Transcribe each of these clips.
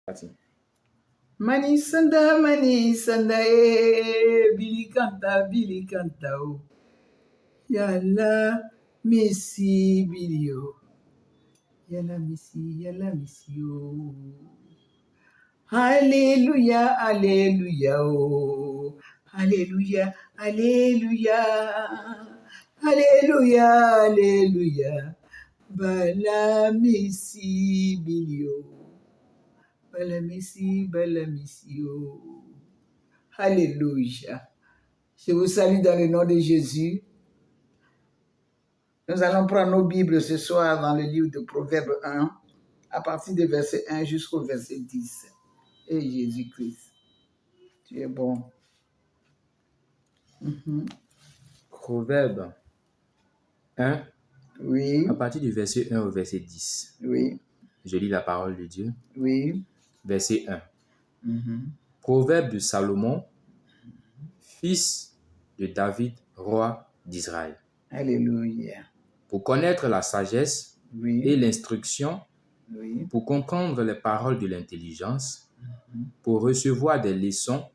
Parti. Mani sanda Billy Kanta o. Yalla Messi Bilio. Yalla Messi o. Alléluia, Alléluia oh. Alléluia, Alléluia. Alléluia, Alléluia. Bala Messi Bilio. Bala Messi oh. Alléluia. Je vous salue dans le nom de Jésus. Nous allons prendre nos Bibles ce soir dans le livre de Proverbes 1, à partir du verset 1 jusqu'au verset 10. Et Jésus-Christ, tu es bon. Proverbe 1, Oui, à partir du verset 1 au verset 10. oui, Je lis la parole de Dieu. oui. Verset 1. Proverbe de Salomon, fils de David, roi d'Israël. Alléluia. Pour connaître la sagesse Oui, et l'instruction, oui, pour comprendre les paroles de l'intelligence, pour recevoir des leçons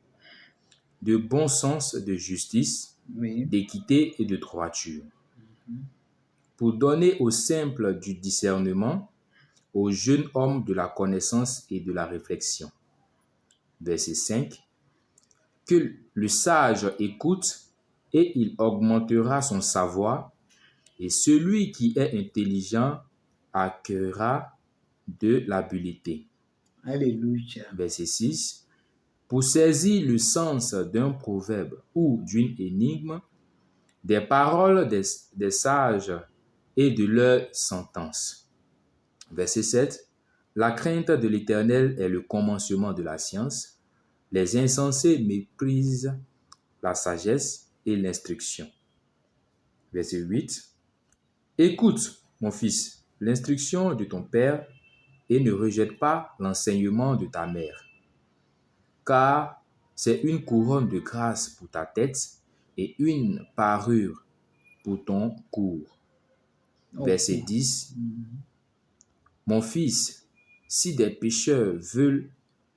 de bon sens, de justice, oui, d'équité et de droiture, pour donner aux simples du discernement, aux jeunes hommes de la connaissance et de la réflexion. Verset 5. Que le sage écoute et il augmentera son savoir, et celui qui est intelligent acquerra de l'habileté. Alléluia. Verset 6. Pour saisir le sens d'un proverbe ou d'une énigme, des paroles des sages et de leurs sentences. Verset 7. La crainte de l'Éternel est le commencement de la science. Les insensés méprisent la sagesse et l'instruction. Verset 8. Écoute, mon fils, l'instruction de ton père et ne rejette pas l'enseignement de ta mère, car c'est une couronne de grâce pour ta tête et une parure pour ton cou. Verset 10. Mon fils, si des pécheurs veulent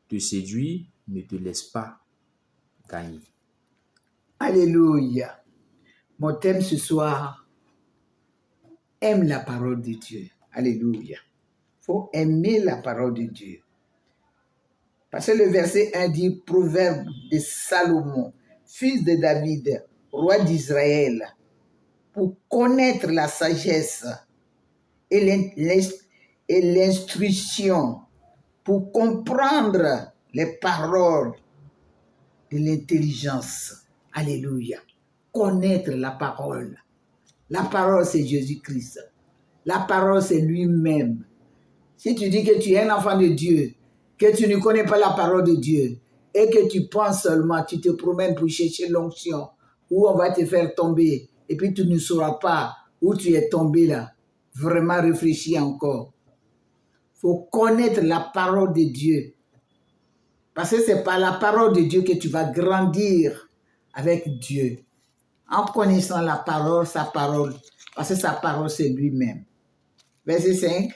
te séduire, ne te laisse pas gagner. Alléluia. Mon thème ce soir, aime la parole de Dieu. Alléluia. Il faut aimer la parole de Dieu. Parce que le verset 1 dit, Proverbe de Salomon, fils de David, roi d'Israël, pour connaître la sagesse et l'instruction, pour comprendre les paroles de l'intelligence. Alléluia. Connaître la parole. La parole, c'est Jésus-Christ. La parole, c'est lui-même. Si tu dis que tu es un enfant de Dieu, que tu ne connais pas la parole de Dieu, et que tu penses seulement, tu te promènes pour chercher l'onction, où on va te faire tomber, et puis tu ne sauras pas où tu es tombé là, vraiment réfléchis encore. Il faut connaître la parole de Dieu. Parce que c'est par la parole de Dieu que tu vas grandir avec Dieu. En connaissant la parole, sa parole, parce que sa parole, c'est lui-même. Verset 5.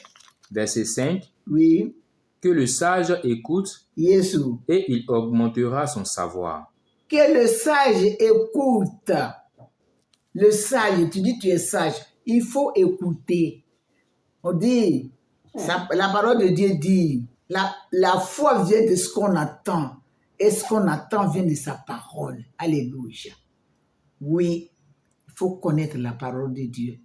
Verset 5. Oui. Que le sage écoute Jésus. Et il augmentera son savoir. Que le sage écoute. Le sage, tu dis tu es sage, il faut écouter. On dit, la parole de Dieu dit, la foi vient de ce qu'on attend. Et ce qu'on attend vient de sa parole. Alléluia. Oui, il faut connaître la parole de Dieu.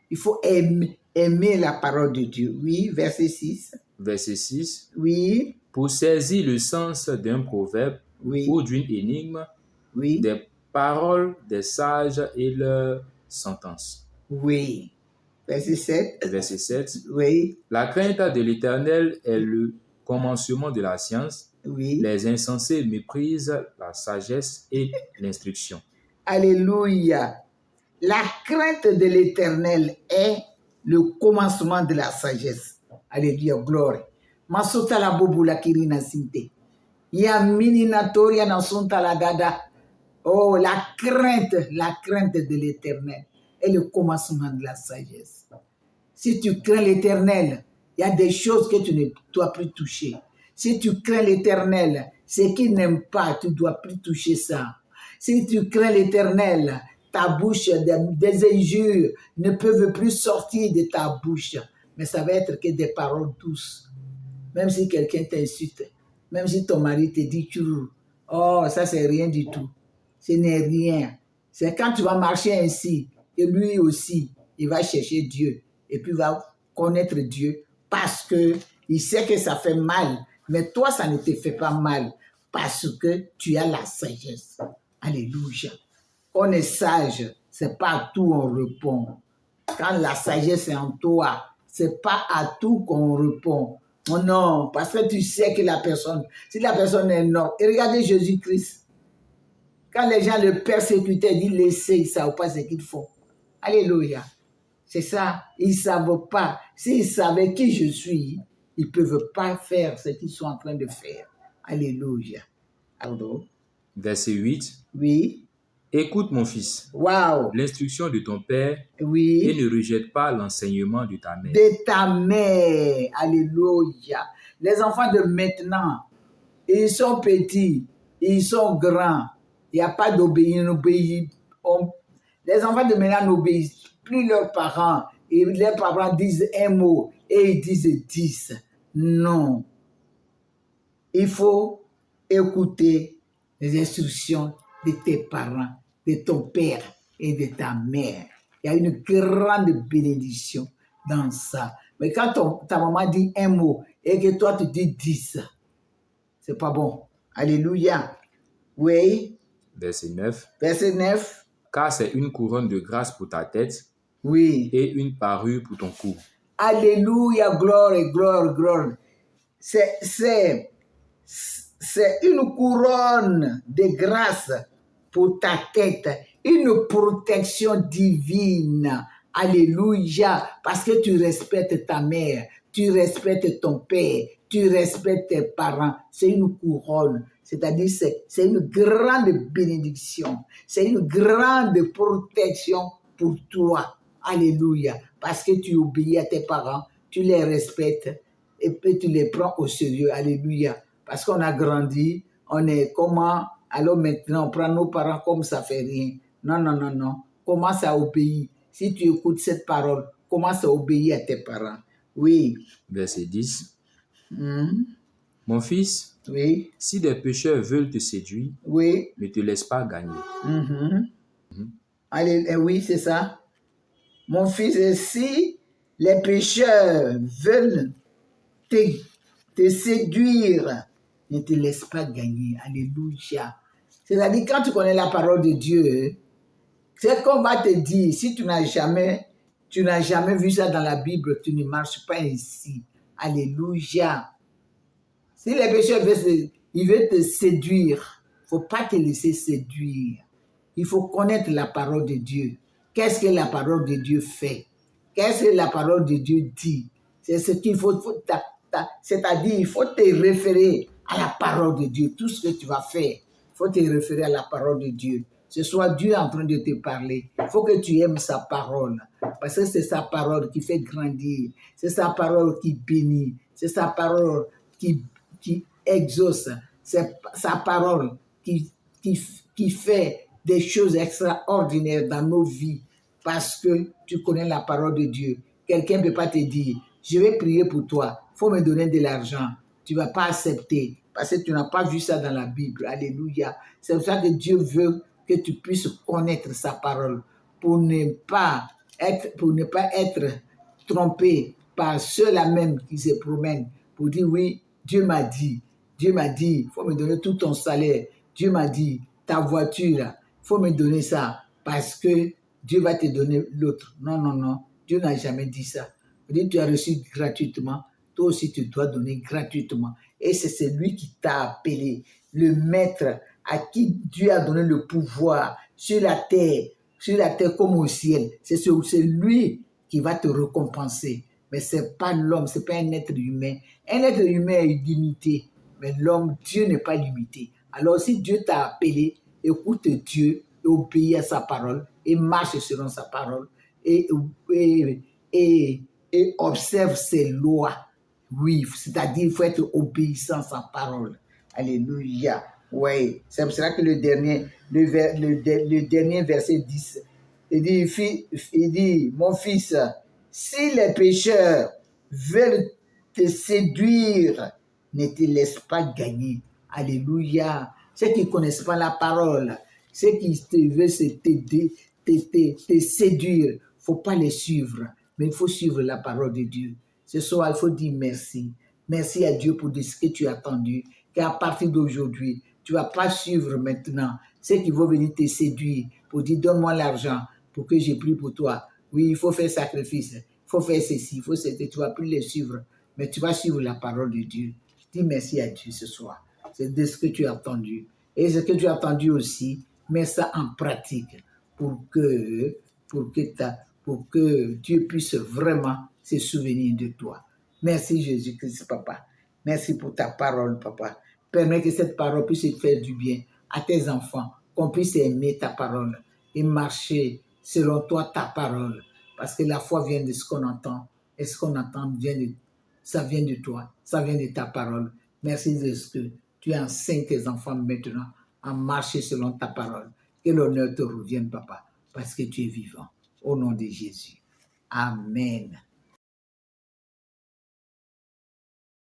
Il faut aimer la parole de Dieu. Oui, verset 6. Verset 6. Oui. Pour saisir le sens d'un proverbe ou d'une énigme, des paroles des sages et leurs sentences. Oui. Verset 7. Verset 7. Oui. La crainte de l'Éternel est le commencement de la science. Oui. Les insensés méprisent la sagesse et l'instruction. Alléluia. La crainte de l'Éternel est le commencement de la sagesse. Alléluia, gloire. Masuta la bobu la kirina sinte. Ya mini natoria na sunta la dada. Oh, la crainte de l'Éternel est le commencement de la sagesse. Si tu crains l'Éternel, il y a des choses que tu ne dois plus toucher. Si tu crains l'Éternel, ce qu'il n'aime pas, tu ne dois plus toucher ça. Si tu crains l'Éternel, ta bouche, des injures ne peuvent plus sortir de ta bouche. Mais ça va être que des paroles douces. Même si quelqu'un t'insulte, même si ton mari te dit toujours, oh, ça c'est rien du tout. Ce n'est rien. C'est quand tu vas marcher ainsi, que lui aussi, il va chercher Dieu. Et puis il va connaître Dieu parce qu'il sait que ça fait mal. Mais toi, ça ne te fait pas mal parce que tu as la sagesse. Alléluia. On est sage, c'est pas à tout on répond. Quand la sagesse est en toi, c'est pas à tout qu'on répond. Oh non, parce que tu sais que la personne, si la personne est non. Et regardez Jésus-Christ. Quand les gens le persécutaient, ils disaient, laissez, ils ne savent pas ce qu'ils font. Alléluia. C'est ça, ils ne savent pas. S'ils savaient qui je suis, ils ne peuvent pas faire ce qu'ils sont en train de faire. Alléluia. Pardon. Verset 8. Oui. Écoute mon fils, Wow. l'instruction de ton père Oui. et ne rejette pas l'enseignement de ta mère. De ta mère. Alléluia. Les enfants de maintenant, ils sont petits, ils sont grands. Il n'y a pas d'obéir. Les enfants de maintenant n'obéissent plus leurs parents. Et les parents disent un mot et ils disent 10. Non. Il faut écouter les instructions de tes parents, de ton père et de ta mère. Il y a une grande bénédiction dans ça. Mais quand ta maman dit un mot et que toi tu dis 10, c'est pas bon. Alléluia. Oui. Verset 9. Verset 9. Car c'est une couronne de grâce pour ta tête. Oui. Et une parure pour ton cou. Alléluia, gloire, gloire, gloire. C'est une couronne de grâce pour ta tête, une protection divine. Alléluia, parce que tu respectes ta mère, tu respectes ton père, tu respectes tes parents. C'est une couronne, c'est-à-dire c'est une grande bénédiction, c'est une grande protection pour toi. Alléluia, parce que tu obéis à tes parents, tu les respectes et puis tu les prends au sérieux. Alléluia, parce qu'on a grandi, on est comment, alors maintenant on prend nos parents comme ça fait rien. Non, non, non, non, commence à obéir. Si tu écoutes cette parole, commence à obéir à tes parents. Oui. Verset 10. Mon fils, oui. Si des pécheurs veulent te séduire, oui. Ne te laisse pas gagner. Allez, oui, c'est ça. Mon fils, si les pécheurs veulent te séduire, ne te laisse pas gagner. Alléluia. C'est-à-dire, quand tu connais la parole de Dieu, c'est qu'on va te dire, si tu n'as jamais vu ça dans la Bible, tu ne marches pas ainsi. Alléluia. Si les pécheurs veulent te séduire, il ne faut pas te laisser séduire. Il faut connaître la parole de Dieu. Qu'est-ce que la parole de Dieu fait? Qu'est-ce que la parole de Dieu dit? C'est ce qu'il faut c'est-à-dire, il faut te référer à la parole de Dieu. Tout ce que tu vas faire, il faut te référer à la parole de Dieu. Ce soit Dieu en train de te parler. Il faut que tu aimes sa parole. Parce que c'est sa parole qui fait grandir. C'est sa parole qui bénit. C'est sa parole qui exauce. C'est sa parole qui fait des choses extraordinaires dans nos vies. Parce que tu connais la parole de Dieu. Quelqu'un ne peut pas te dire, je vais prier pour toi. Il faut me donner de l'argent. Tu ne vas pas accepter. Parce que tu n'as pas vu ça dans la Bible. Alléluia. C'est pour ça que Dieu veut que tu puisses connaître sa parole pour ne pas être trompé par ceux-là même qui se promènent pour dire oui, Dieu m'a dit, il faut me donner tout ton salaire. Dieu m'a dit, ta voiture, il faut me donner ça parce que Dieu va te donner l'autre. Non, non, non, Dieu n'a jamais dit ça. Il dit, tu as reçu gratuitement, toi aussi tu dois donner gratuitement. Et c'est celui qui t'a appelé, le maître à qui Dieu a donné le pouvoir sur la terre comme au ciel. C'est lui qui va te récompenser. Mais ce n'est pas l'homme, ce n'est pas un être humain. Un être humain est limité, mais l'homme, Dieu n'est pas limité. Alors si Dieu t'a appelé, écoute Dieu, et obéis à sa parole, et marche selon sa parole, et observe ses lois. Oui, c'est-à-dire il faut être obéissant sans parole. Alléluia. Oui, c'est pour cela que le dernier verset 10, il dit, mon fils, si les pécheurs veulent te séduire, ne te laisse pas gagner. Alléluia. Ceux qui ne connaissent pas la parole, ceux qui veulent te séduire, il ne faut pas les suivre, mais il faut suivre la parole de Dieu. Ce soir, il faut dire merci. Merci à Dieu pour ce que tu as attendu, qu'à partir d'aujourd'hui, tu ne vas pas suivre maintenant ceux qui vont venir te séduire pour dire donne-moi l'argent pour que j'ai pris pour toi. Oui, il faut faire sacrifice, il faut faire ceci, il faut ceci. Tu ne vas plus les suivre, mais tu vas suivre la parole de Dieu. Dis merci à Dieu ce soir. C'est de ce que tu as attendu. Et ce que tu as attendu aussi, mets ça en pratique pour que Dieu puisse vraiment se souvenir de toi. Merci Jésus-Christ, Papa. Merci pour ta parole, Papa. Permets que cette parole puisse faire du bien à tes enfants, qu'on puisse aimer ta parole et marcher selon toi, ta parole. Parce que la foi vient de ce qu'on entend. Et ce qu'on entend ça vient de toi, ça vient de ta parole. Merci de ce que tu enseignes tes enfants maintenant à marcher selon ta parole. Que l'honneur te revienne, Papa, parce que tu es vivant. Au nom de Jésus. Amen.